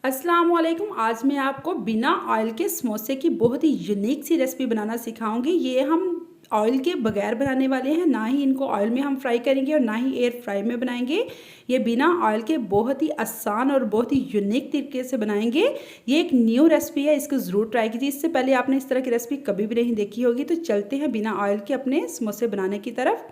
अस्सलाम वालेकुम। आज मैं आपको बिना ऑयल के समोसे की बहुत ही यूनिक सी रेसिपी बनाना सिखाऊंगी। ये हम ऑयल के बगैर बनाने वाले हैं, ना ही इनको ऑयल में हम फ्राई करेंगे और ना ही एयर फ्राई में बनाएंगे। ये बिना ऑयल के बहुत ही आसान और बहुत ही यूनिक तरीके से बनाएंगे। ये एक न्यू रेसिपी है, इसको ज़रूर ट्राई कीजिए। इससे पहले आपने इस तरह की रेसिपी कभी भी नहीं देखी होगी। तो चलते हैं बिना ऑयल के अपने समोसे बनाने की तरफ।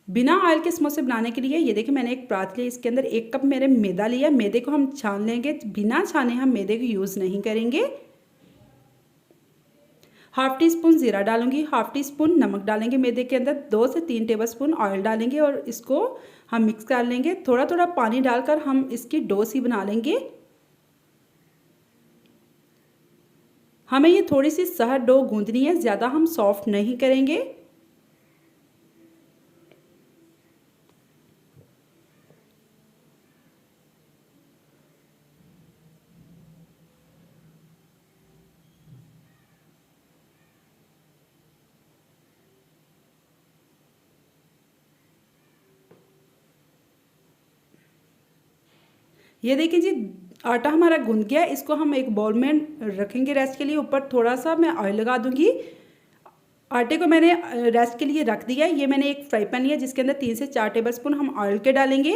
बिना ऑयल के समोसे बनाने के लिए ये देखिए मैंने एक परात ली, इसके अंदर 1 कप मेरे मैदा लिया। मैदे को हम छान लेंगे, बिना छाने हम मैदे को यूज़ नहीं करेंगे। हाफ टी स्पून ज़ीरा डालूंगी, हाफ टी स्पून नमक डालेंगे मैदे के अंदर, 2 से 3 टेबलस्पून ऑयल डालेंगे और इसको हम मिक्स कर लेंगे। थोड़ा थोड़ा पानी डालकर हम इसकी डो सी बना लेंगे। हमें ये थोड़ी सी सहज डो गूंदनी है, ज़्यादा हम सॉफ्ट नहीं करेंगे। ये देखिए जी, आटा हमारा गूंद गया। इसको हम एक बाउल में रखेंगे रेस्ट के लिए। ऊपर थोड़ा सा मैं ऑयल लगा दूंगी। आटे को मैंने रेस्ट के लिए रख दिया है। ये मैंने एक फ्राई पैन लिया जिसके अंदर 3 से 4 टेबलस्पून हम ऑयल के डालेंगे।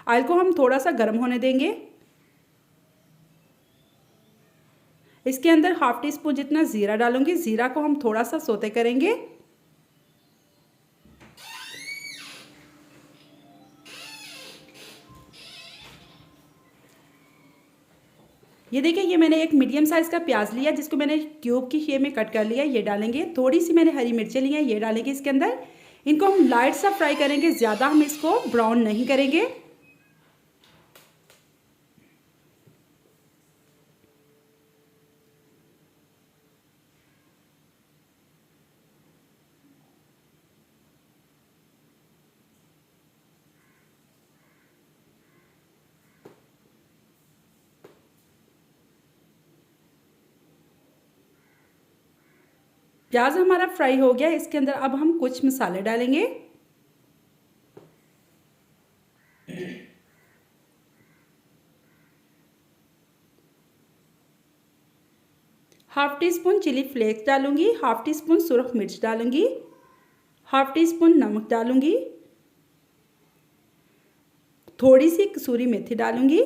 ऑयल को हम थोड़ा सा गर्म होने देंगे। इसके अंदर हाफ टी स्पून जितना ज़ीरा डालूंगी। ज़ीरा को हम थोड़ा सा सोते करेंगे। ये देखिए, ये मैंने एक मीडियम साइज़ का प्याज लिया जिसको मैंने क्यूब की शेप में कट कर लिया। ये डालेंगे। थोड़ी सी मैंने हरी मिर्चें ली हैं, ये डालेंगे इसके अंदर। इनको हम लाइट सा फ्राई करेंगे, ज़्यादा हम इसको ब्राउन नहीं करेंगे। प्याज हमारा फ्राई हो गया। इसके अंदर अब हम कुछ मसाले डालेंगे। Half teaspoon chili flakes डालूंगी, हाफ टी स्पून सुरख मिर्च डालूंगी, हाफ टी स्पून नमक डालूंगी, थोड़ी सी कसूरी मेथी डालूंगी,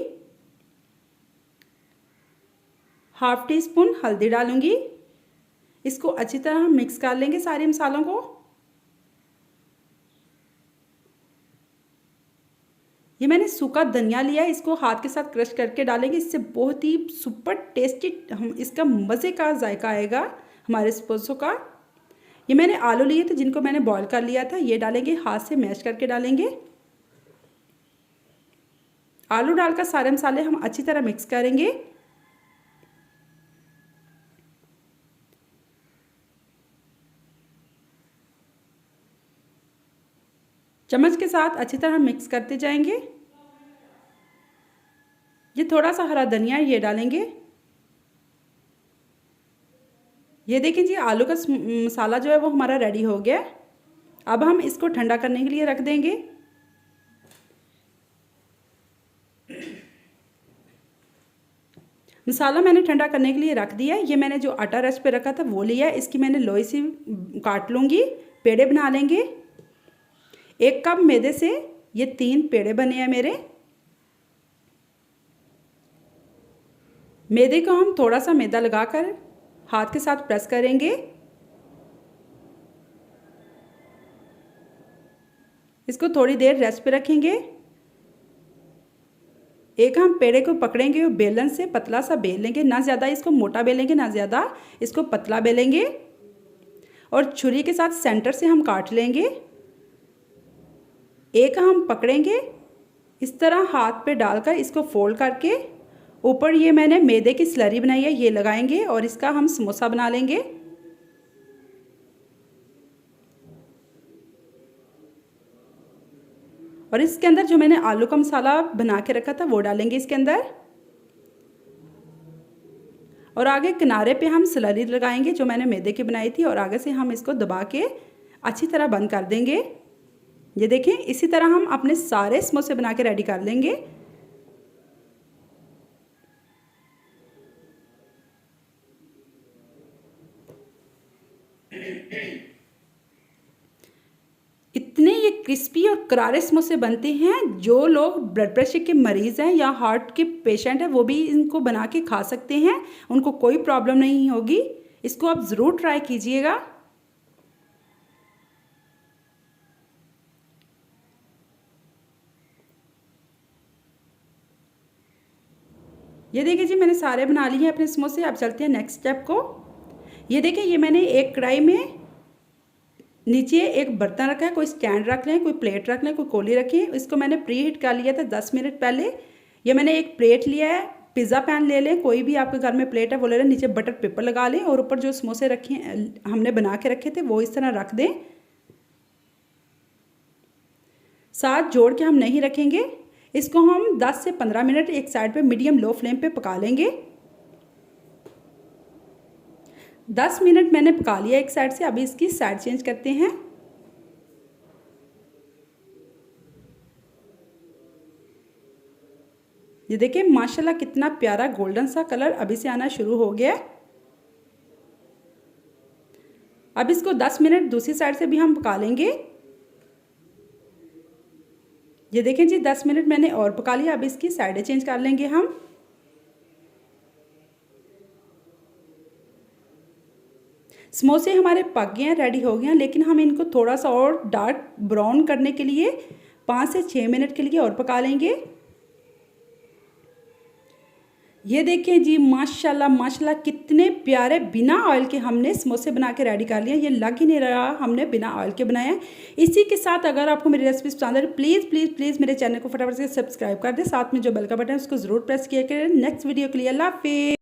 हाफ टी स्पून हल्दी डालूंगी। इसको अच्छी तरह हम मिक्स कर लेंगे सारे मसालों को। ये मैंने सूखा धनिया लिया है, इसको हाथ के साथ क्रश करके डालेंगे। इससे बहुत ही सुपर टेस्टी हम इसका मज़े का जायका आएगा हमारे समोसों का। ये मैंने आलू लिए थे जिनको मैंने बॉईल कर लिया था, ये डालेंगे, हाथ से मैश करके डालेंगे। आलू डालकर सारे मसाले हम अच्छी तरह मिक्स करेंगे। चम्मच के साथ अच्छी तरह मिक्स करते जाएंगे। ये थोड़ा सा हरा धनिया ये डालेंगे। ये देखें जी, आलू का मसाला जो है वो हमारा रेडी हो गया। अब हम इसको ठंडा करने के लिए रख देंगे। मसाला मैंने ठंडा करने के लिए रख दिया। ये मैंने जो आटा रेस्ट पे रखा था वो लिया। इसकी मैंने लोई सी काट लूँगी, पेड़े बना लेंगे। 1 कप मैदे से ये 3 पेड़े बने हैं मेरे। मैदे को हम थोड़ा सा मैदा लगाकर हाथ के साथ प्रेस करेंगे। इसको थोड़ी देर रेस्ट पे रखेंगे। एक हम पेड़े को पकड़ेंगे और बेलन से पतला सा बेल लेंगे, ना ज़्यादा इसको मोटा बेलेंगे ना ज़्यादा इसको पतला बेलेंगे। और छुरी के साथ सेंटर से हम काट लेंगे। एक हम पकड़ेंगे, इस तरह हाथ पे डालकर इसको फोल्ड करके ऊपर ये मैंने मैदे की स्लरी बनाई है ये लगाएंगे और इसका हम समोसा बना लेंगे। और इसके अंदर जो मैंने आलू का मसाला बना के रखा था वो डालेंगे इसके अंदर। और आगे किनारे पे हम स्लरी लगाएंगे जो मैंने मैदे की बनाई थी और आगे से हम इसको दबा के अच्छी तरह बंद कर देंगे। ये देखें, इसी तरह हम अपने सारे समोसे बना के रेडी कर लेंगे। इतने ये क्रिस्पी और करारे समोसे बनते हैं, जो लोग ब्लड प्रेशर के मरीज़ हैं या हार्ट के पेशेंट हैं वो भी इनको बना के खा सकते हैं, उनको कोई प्रॉब्लम नहीं होगी। इसको आप ज़रूर ट्राई कीजिएगा। ये देखिए जी, मैंने सारे बना लिए हैं अपने समोसे। अब चलते हैं नेक्स्ट स्टेप को। ये देखिए, ये मैंने एक कढ़ाई में नीचे एक बर्तन रखा है, कोई स्टैंड रख लें, कोई प्लेट रख लें, कोई कोली रखें। इसको मैंने प्री हीट कर लिया था 10 मिनट पहले। ये मैंने एक प्लेट लिया है, पिज़्ज़ा पैन ले लें, कोई भी आपके घर में प्लेट है वो ले लें। नीचे बटर पेपर लगा लें और ऊपर जो समोसे रखे हमने बना के रखे थे वो इस तरह रख दें। साथ जोड़ के हम नहीं रखेंगे, इसको हम 10 से 15 मिनट एक साइड पे मीडियम लो फ्लेम पे पका लेंगे। 10 मिनट मैंने पका लिया एक साइड से। अभी इसकी साइड चेंज करते हैं। ये देखिए, माशाल्लाह कितना प्यारा गोल्डन सा कलर अभी से आना शुरू हो गया है। अब इसको 10 मिनट दूसरी साइड से भी हम पका लेंगे। ये देखें जी, 10 मिनट मैंने और पका लिया। अब इसकी साइडें चेंज कर लेंगे हम। समोसे हमारे पक गए हैं, रेडी हो गए हैं, लेकिन हम इनको थोड़ा सा और डार्क ब्राउन करने के लिए 5 से 6 मिनट के लिए और पका लेंगे। ये देखिए जी, माशाल्लाह माशाल्लाह कितने प्यारे बिना ऑयल के हमने समोसे बना के रेडी कर लिए। ये लग ही नहीं रहा हमने बिना ऑयल के बनाया है। इसी के साथ अगर आपको मेरी रेसिपी पसंद है प्लीज़ प्लीज़ प्लीज़ मेरे चैनल को फटाफट से सब्सक्राइब कर दें। साथ में जो बेल का बटन है उसको ज़रूर प्रेस किया करें। नेक्स्ट वीडियो के लिए अल्लाह हाफिज़।